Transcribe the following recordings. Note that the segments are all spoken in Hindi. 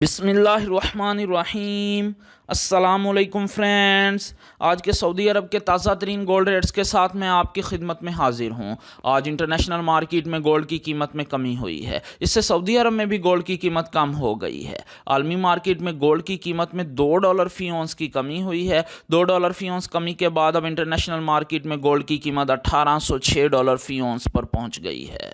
बिस्मिल्लाहिर्रहमानिर्रहीम। अस्सलामुअलैकुम फ्रेंड्स, आज के सऊदी अरब के ताज़ा तरीन गोल्ड रेट्स के साथ मैं आपकी खिदमत में हाजिर हूँ। आज इंटरनेशनल मार्केट में गोल्ड की कीमत में कमी हुई है, इससे सऊदी अरब में भी गोल्ड की कीमत कम हो गई है। आलमी मार्केट में गोल्ड की कीमत में $2 फी औंस की कमी हुई है। $2 फी औंस कमी के बाद अब इंटरनेशनल मार्केट में गोल्ड की कीमत $1806 फी औंस पर पहुँच गई है।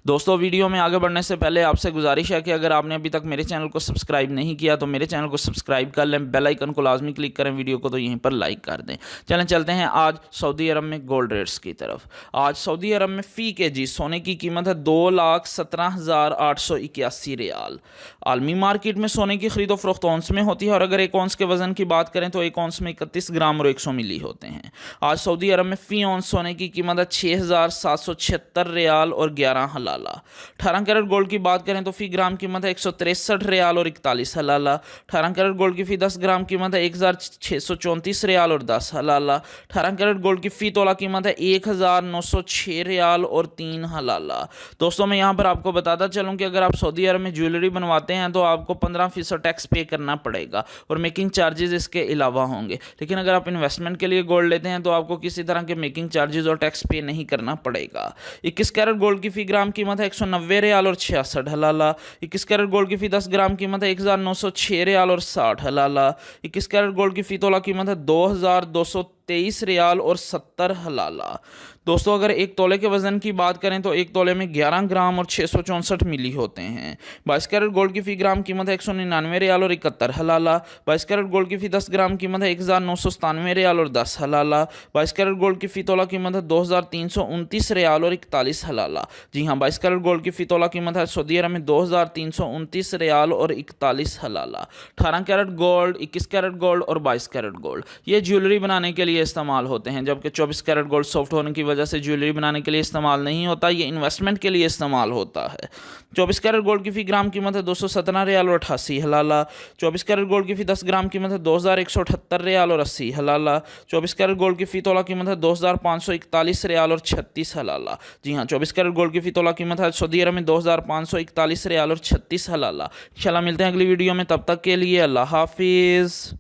दोस्तों, वीडियो में आगे बढ़ने से पहले आपसे गुजारिश है कि अगर आपने अभी तक मेरे चैनल को सब्सक्राइब नहीं किया तो मेरे चैनल को सब्सक्राइब कर लें, बेल आइकन को लाजमी क्लिक करें, वीडियो को तो यहीं पर लाइक कर दें। चलें चलते हैं आज सऊदी अरब में गोल्ड रेट्स की तरफ। आज सऊदी अरब में फ़ी केजी सोने की कीमत है 2,17,881 रियाल। आलमी मार्केट में सोने की खरीदो फरोख्त औंस में होती है और अगर एक औंस के वजन की बात करें तो एक औंस में 31 ग्राम और 100 मिली होते हैं। आज सऊदी अरब में फ़ी औंस सोने की कीमत है 6,776 रियाल और 11 हलाला। 18 कैरेट गोल्ड की बात करें तो फ़ी ग्राम कीमत है 163 रियाल और 41 हलाला। 18 कैरेट गोल्ड की फ़ी 10 ग्राम कीमत है 1,634 रियाल और 10 हलाला। 18 कैरेट गोल्ड की फ़ी तोला कीमत है 1,906 रियाल और 3 हलाला। दोस्तों, मैं यहाँ पर आपको बताता चलूँ कि अगर आप सऊदी अरब में ज्वेलरी बनवाते हैं तो आपको 15% टैक्स पे करना पड़ेगा और मेकिंग चार्जेस इसके अलावा होंगे। लेकिन अगर आप इन्वेस्टमेंट के लिए गोल्ड लेते हैं तो आपको किसी तरह के मेकिंग चार्जेस और टैक्स पे नहीं करना पड़ेगा। 21 कैरेट गोल्ड की फ़ी ग्राम कीमत है 190 रियाल और 66 हलाला। 21 कैरेट गोल्ड की फ़ी 10 ग्राम कीमत है 1,906 रियाल और 60 हलाला। 21 कैरेट गोल्ड की फ़ी तोला कीमत है 2,223 रियाल और 70 हलाला। दोस्तों, अगर एक तोले के वज़न की बात करें तो एक तोले में 11 ग्राम और 664 मिली होते हैं। 22 कैरेट गोल्ड की फ़ी ग्राम कीमत है 199 रियाल और 71 हलाला। 22 कैरेट गोल्ड की फ़ी 10 ग्राम कीमत है 1,997 रियाल और 10 हलाला। 22 कैरेट गोल्ड की फ़ी तोला कीमत है 2,329 रियाल और 41 हलाला। जी हाँ, 22 कैरेट गोल्ड की फ़ी तोला कीमत है सऊदी अरब में 2,329 रियाल और 41 हलाला। 18 कैरेट गोल्ड, 21 कैरेट गोल्ड और 22 कैरेट गोल्ड ये ज्वेलरी बनाने के लिए इस्तेमाल होते हैं, जबकि 24 कैरेट गोल्ड सॉफ्ट होने की वजह से ज्वेलरी बनाने के लिए इस्तेमाल नहीं होता, ये इन्वेस्टमेंट के लिए इस्तेमाल होता है। 24 कैरेट गोल्ड की फ़ी ग्राम कीमत है 217 रियाल और 88 हलाला। 24 कैरेट गोल्ड की फ़ी 10 ग्राम कीमत है 2,178 रियाल और 80 हलाला। 24 कैरेट गोल्ड की फ़ी तोला कीमत है 2,541 रियाल और 36 हलाला। जी हाँ, 24 कैरेट गोल्ड की फ़ी तोला कीमत है सऊदी अरब में 2,541 रियाल और 36 हलाला। इंशाल्लाह मिलते हैं अगली वीडियो में, तब तक के लिए अल्लाह हाफिज़।